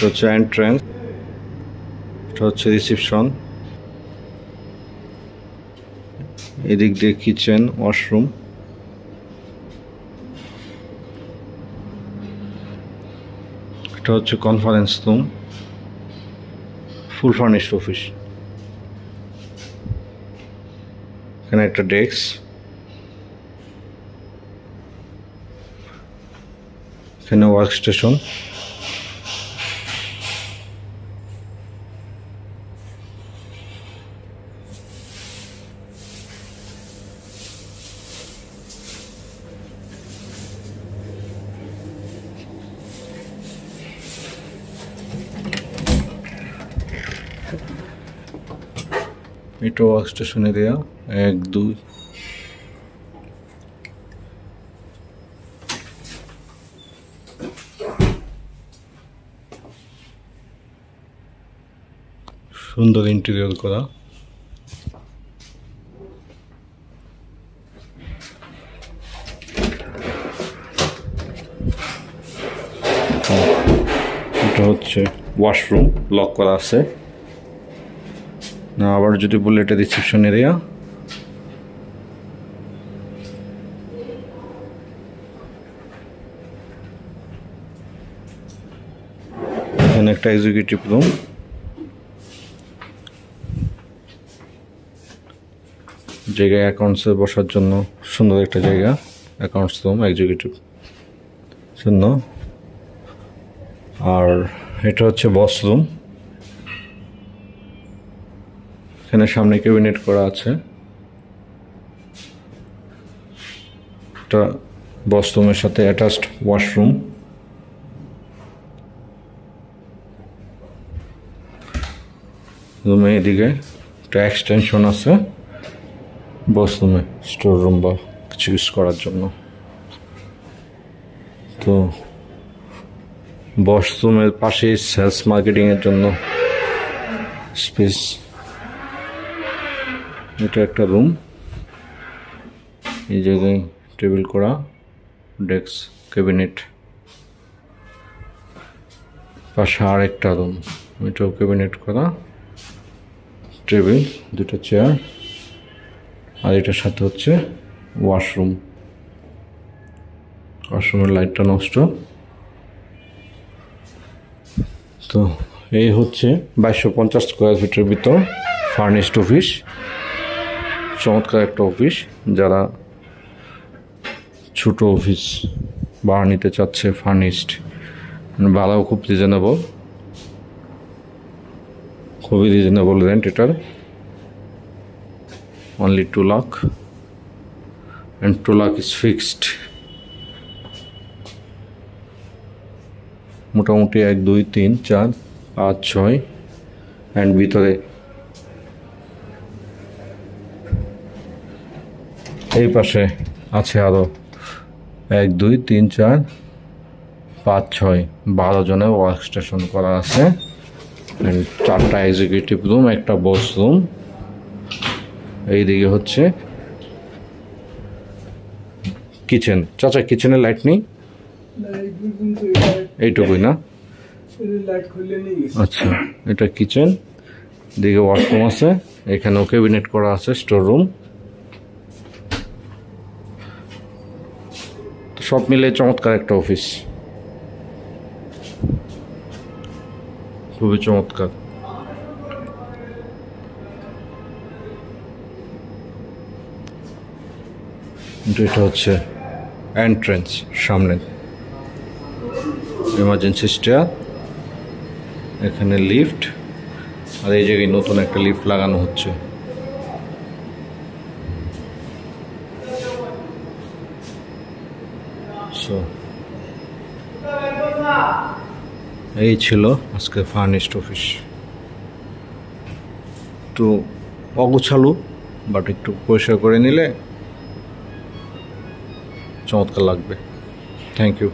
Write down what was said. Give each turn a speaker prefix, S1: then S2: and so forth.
S1: এটা হচ্ছে এন্ট্রান্স, এটা হচ্ছে রিসেপশন, এদিক দিয়ে কিচেন, ওয়াশরুম, এটা হচ্ছে কনফারেন্স রুম, ফুল ফার্নিশড অফিস। এখানে একটা ডেস্ক, এখানে ওয়ার্ক স্টেশন, এটা ওয়ার্ক স্টেশন এরিয়া 1 2। সুন্দর ইন্টেরিয়র করা, এটা হচ্ছে ওয়াশরুম, লক করা আছে। না আবার যদি বলি এটা রিসেপশন এরিয়া, এখানে একটা এক্সিকিউটিভ রুম, জায়গায় অ্যাকাউন্টসে বসার জন্য সুন্দর একটা জায়গা, অ্যাকাউন্টস রুম এক্সিকিউটিভ জন্য। আর এটা হচ্ছে বস রুম, এখানে সামনে ক্যাবিনেট করা আছে। এটা বস রুমের সাথে অ্যাটাচড ওয়াশরুম। রুমে এদিকে একটা এক্সটেনশন আছে বস রুমে, স্টোর রুম বা কিছু ইউজ করার জন্য। তো বস রুমের পাশেই সেলস মার্কেটিংয়ের জন্য স্পেস। এটা একটা রুম, এই জায়গায় টেবিল করা, ডেস্ক, ক্যাবিনেট। পাশে আর একটা রুম, এটাও ক্যাবিনেট করা, টেবিল, দুটো চেয়ার। আর এটার সাথে হচ্ছে ওয়াশরুম। ওয়াশরুমের লাইটটা নষ্ট। তো এই হচ্ছে 2250 স্কোয়ার ফিটের ভিতর ফার্নিশড অফিস। চমৎকার একটা অফিস, যারা ছোট অফিস ভাড়া নিতে চাচ্ছে ফার্নিশড, ভাড়াও খুব রিজনেবল, খুবই রিজনেবল রেন্ট এটার, only 2 lakh and 2 lakh is fixed। মোটামুটি 1 2 3 4 5 6 অ্যান্ড ভিতরে এই পাশে আছে আরো 1 2 3 4 5 6 12 জনের ওয়ার্ক স্টেশন করা আছে। অ্যান্ড 4টা এক্সিকিউটিভ রুম, একটা বস রুম। এইদিকে হচ্ছে কিচেন। চাচা কিচেনের লাইট নেই? এইটুকুই না? আচ্ছা, এটা কিচেন, দিকে ওয়াশরুম আছে, এখানেও ক্যাবিনেট করা আছে, স্টোর রুম। সব মিলে চমৎকার একটা অফিস, খুবই চমৎকার। এটা হচ্ছে এন্ট্রেন্স, সামনে এমার্জেন্সি স্টেয়ার, এখানে লিফট, আর এই জায়গায় নতুন একটা লিফট লাগানো হচ্ছে। এই ছিল আজকে ফার্নিশড অফিস। একটু অগোছালো, বাট একটু পরিষ্কার করে নিলে চমৎকার লাগবে। Thank you.